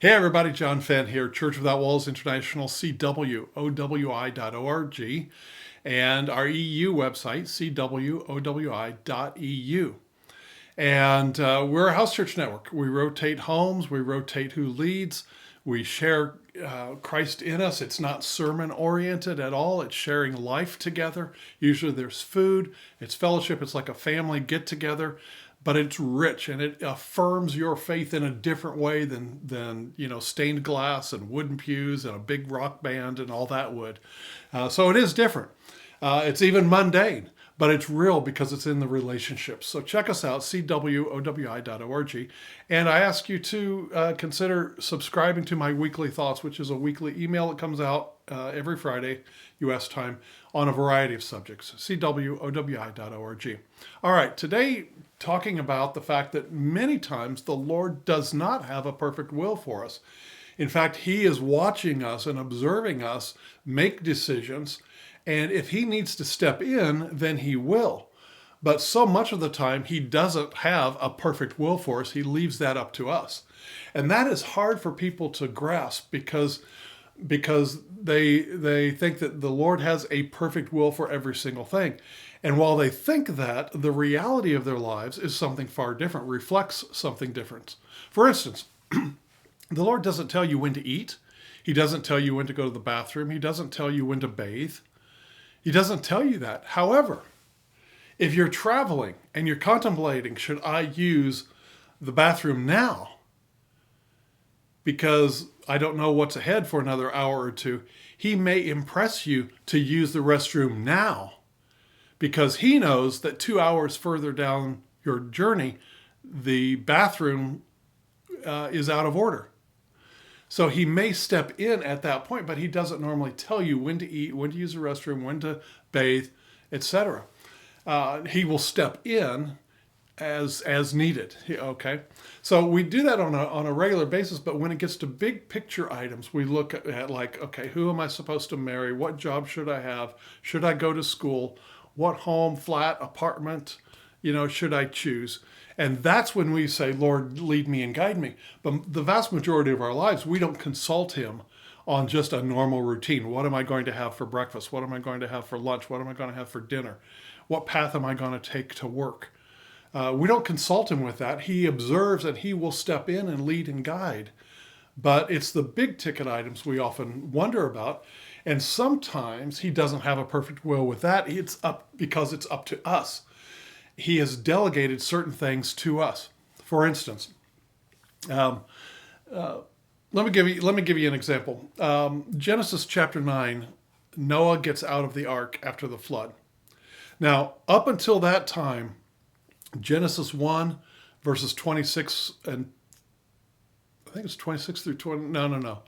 Hey everybody, John Fenn here, Church Without Walls International, CWOWI.org, and our EU website, CWOWI.eu. And we're a house church network. We rotate homes, we rotate who leads, we share Christ in us. It's not sermon oriented at all, it's sharing life together. Usually there's food, it's fellowship, it's like a family get together. But it's rich and it affirms your faith in a different way than stained glass and wooden pews and a big rock band and all that would. So it is different. It's even mundane, but it's real because it's in the relationships. So check us out, cwowi.org. And I ask you to consider subscribing to my weekly thoughts, which is a weekly email that comes out every Friday, U.S. time, on a variety of subjects, cwowi.org. All right, today talking about the fact that many times the Lord does not have a perfect will for us. In fact, he is watching us and observing us make decisions, and if he needs to step in, then he will. But so much of the time, he doesn't have a perfect will for us. He leaves that up to us. And that is hard for people to grasp because they think that the Lord has a perfect will for every single thing. And while they think that, the reality of their lives is something far different, reflects something different. For instance, the Lord doesn't tell you when to eat. He doesn't tell you when to go to the bathroom. He doesn't tell you when to bathe. He doesn't tell you that. However, if you're traveling and you're contemplating, should I use the bathroom now? Because I don't know what's ahead for another hour or two, he may impress you to use the restroom now because he knows that 2 hours further down your journey, the bathroom is out of order. So he may step in at that point, but he doesn't normally tell you when to eat, when to use the restroom, when to bathe, etc. He will step in as needed. Okay, so we do that on a regular basis. But when it gets to big picture items, we look at like, okay, who am I supposed to marry? What job should I have? Should I go to school? What home, flat, apartment, should I choose? And that's when we say, Lord, lead me and guide me. But the vast majority of our lives, we don't consult him on just a normal routine. What am I going to have for breakfast? What am I going to have for lunch? What am I going to have for dinner? What path am I going to take to work? We don't consult him with that. He observes and he will step in and lead and guide. But it's the big ticket items we often wonder about. And sometimes he doesn't have a perfect will with that. It's up because it's up to us. He has delegated certain things to us. For instance, let me give you an example. Genesis chapter 9, Noah gets out of the ark after the flood. Now, up until that time, Genesis 1, verses 26 and I think it's 26 through 20. No.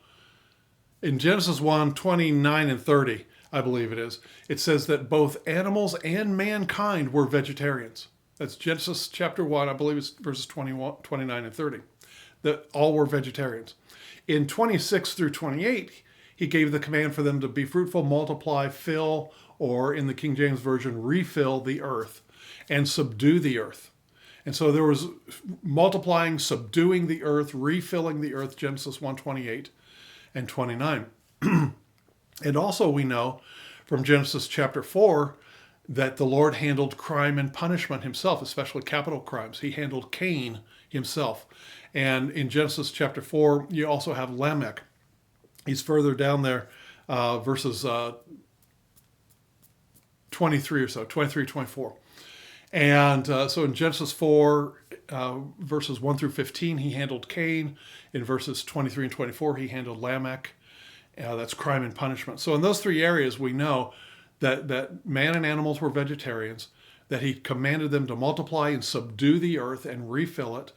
In Genesis 1, 29 and 30, I believe it is, it says that both animals and mankind were vegetarians. That's Genesis chapter 1, I believe it's verses 21, 29 and 30, that all were vegetarians. In 26 through 28, he gave the command for them to be fruitful, multiply, fill, or in the King James Version, refill the earth and subdue the earth. And so there was multiplying, subduing the earth, refilling the earth, Genesis 1:28 and 29. And also we know from Genesis chapter 4 that the Lord handled crime and punishment himself, especially capital crimes. He handled Cain himself. And in Genesis chapter 4, you also have Lamech. He's further down there, verses 23 or so, 23, 24. And so in Genesis 4, verses 1 through 15, he handled Cain. In verses 23 and 24, he handled Lamech. That's crime and punishment. So in those three areas, we know that man and animals were vegetarians, that he commanded them to multiply and subdue the earth and refill it.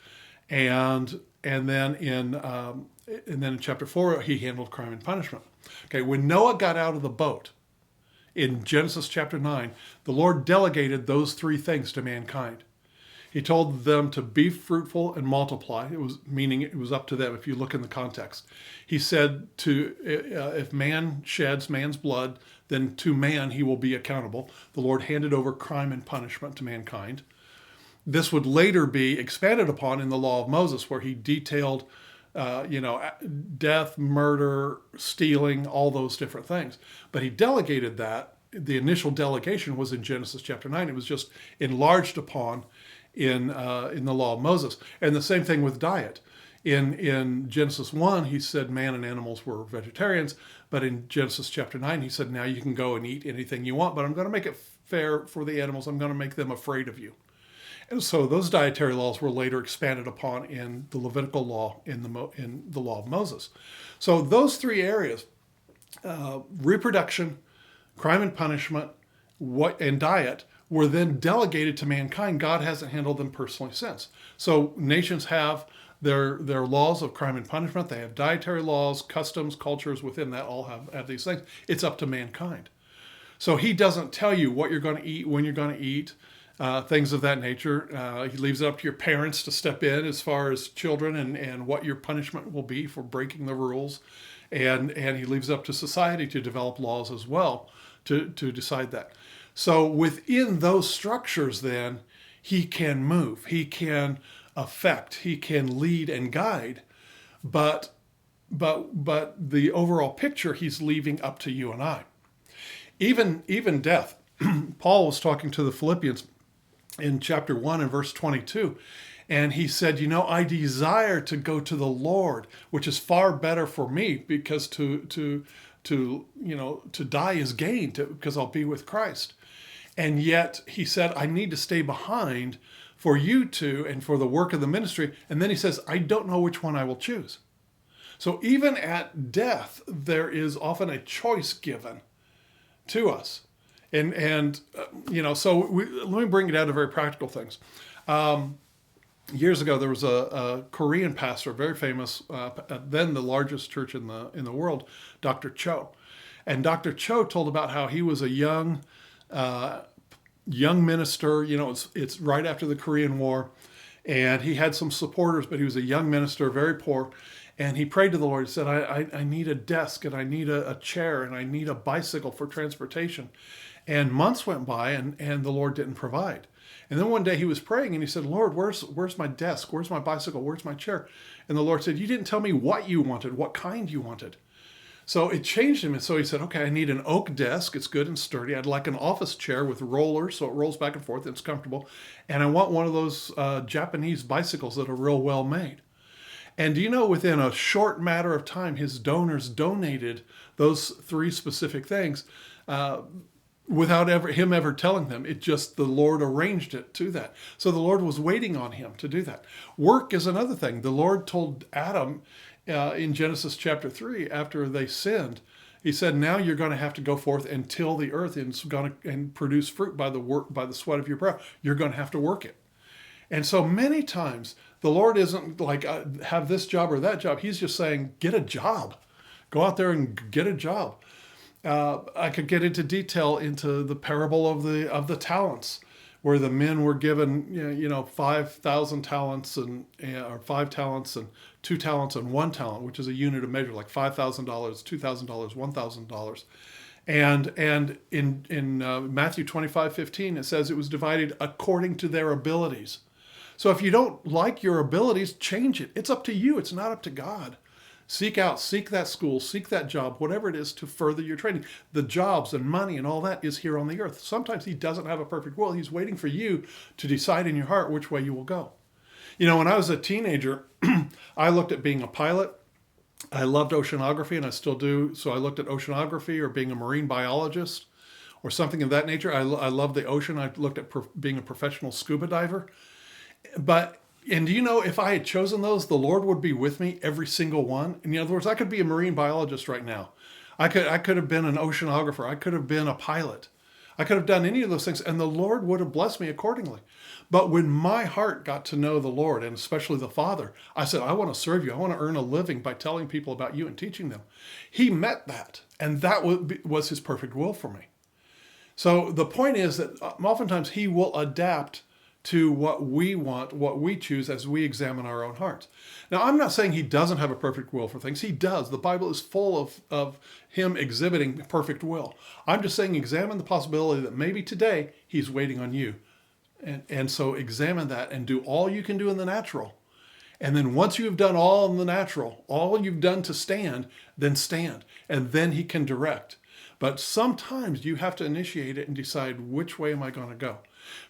And then in chapter 4, he handled crime and punishment. Okay, when Noah got out of the boat, in Genesis chapter 9, the Lord delegated those three things to mankind. He told them to be fruitful and multiply. Meaning it was up to them if you look in the context. He said if man sheds man's blood, then to man he will be accountable. The Lord handed over crime and punishment to mankind. This would later be expanded upon in the law of Moses, where he detailed death, murder, stealing, all those different things. But he delegated that. The initial delegation was in Genesis chapter 9. It was just enlarged upon in the law of Moses. And the same thing with diet. In Genesis 1, he said man and animals were vegetarians. But in Genesis chapter 9, he said, now you can go and eat anything you want, but I'm going to make it fair for the animals. I'm going to make them afraid of you. And so those dietary laws were later expanded upon in the Levitical law, in the law of Moses. So those three areas, reproduction, crime and punishment, and diet, were then delegated to mankind. God hasn't handled them personally since. So nations have their laws of crime and punishment. They have dietary laws, customs, cultures within that all have these things. It's up to mankind. So he doesn't tell you what you're going to eat, when you're going to eat, things of that nature. He leaves it up to your parents to step in as far as children and what your punishment will be for breaking the rules. And he leaves it up to society to develop laws as well to decide that. So within those structures then, he can move, he can affect, he can lead and guide, but the overall picture he's leaving up to you and I. Even death. Paul was talking to the Philippians in chapter 1 and verse 22, and he said, I desire to go to the Lord, which is far better for me, because to die is gain, because I'll be with Christ. And yet he said, I need to stay behind for you two and for the work of the ministry. And then he says, I don't know which one I will choose. So even at death, there is often a choice given to us. And so let me bring it down to very practical things. Years ago, there was a Korean pastor, very famous, then the largest church in the world, Dr. Cho. And Dr. Cho told about how he was a young minister. It's right after the Korean War, and he had some supporters, but he was a young minister, very poor. And he prayed to the Lord. He said, I need a desk, and I need a chair, and I need a bicycle for transportation. And months went by, and the Lord didn't provide. And then one day he was praying, and he said, Lord, where's my desk? Where's my bicycle? Where's my chair? And the Lord said, you didn't tell me what you wanted, what kind you wanted. So it changed him. And so he said, okay, I need an oak desk. It's good and sturdy. I'd like an office chair with rollers, so it rolls back and forth. It's comfortable. And I want one of those Japanese bicycles that are real well made. And do you know, within a short matter of time, his donors donated those three specific things without him ever telling them. It just, the Lord arranged it to that. So the Lord was waiting on him to do that. Work is another thing. The Lord told Adam in Genesis chapter 3, after they sinned, he said, now you're going to have to go forth and till the earth and produce fruit by the sweat of your brow. You're going to have to work it. And so many times the Lord isn't like, have this job or that job. He's just saying, get a job. Go out there and get a job. I could get into detail into the parable of the talents, where the men were given 5,000 talents or 5 talents and 2 talents and 1 talent, which is a unit of measure, like $5,000, $2,000, $1,000. And in Matthew 25:15, it says it was divided according to their abilities. So if you don't like your abilities, change it. It's up to you. It's not up to God. Seek that school, seek that job, whatever it is, to further your training. The jobs and money and all that is here on the earth. Sometimes he doesn't have a perfect will. He's waiting for you to decide in your heart which way you will go. When I was a teenager, I looked at being a pilot. I loved oceanography, and I still do. So I looked at oceanography or being a marine biologist or something of that nature. I love the ocean. I looked at being a professional scuba diver. And do you know, if I had chosen those, the Lord would be with me every single one. In other words, I could be a marine biologist right now. I could have been an oceanographer. I could have been a pilot. I could have done any of those things, and the Lord would have blessed me accordingly. But when my heart got to know the Lord, and especially the Father, I said, I want to serve you. I want to earn a living by telling people about you and teaching them. He met that, and that was his perfect will for me. So the point is that oftentimes he will adapt to what we want, what we choose, as we examine our own hearts. Now, I'm not saying he doesn't have a perfect will for things. He does. The Bible is full of him exhibiting perfect will. I'm just saying, examine the possibility that maybe today he's waiting on you. And so examine that and do all you can do in the natural. And then once you have done all in the natural, all you've done to stand, then stand. And then he can direct. But sometimes you have to initiate it and decide, which way am I going to go?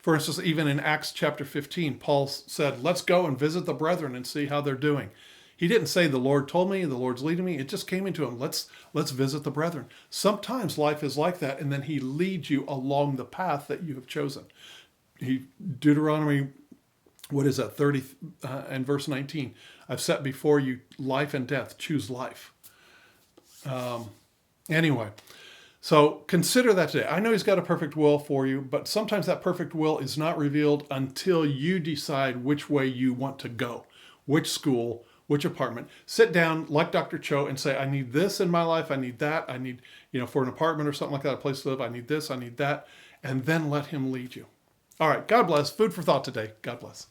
For instance, even in Acts chapter 15, Paul said, let's go and visit the brethren and see how they're doing. He didn't say, the Lord told me, the Lord's leading me. It just came into him. Let's visit the brethren. Sometimes life is like that, and then he leads you along the path that you have chosen. Deuteronomy, what is that, 30 and verse 19. I've set before you life and death. Choose life. Anyway, so consider that today. I know he's got a perfect will for you, but sometimes that perfect will is not revealed until you decide which way you want to go, which school, which apartment. Sit down like Dr. Cho and say, I need this in my life. I need that. I need, for an apartment or something like that, a place to live. I need this. I need that. And then let him lead you. All right. God bless. Food for thought today. God bless.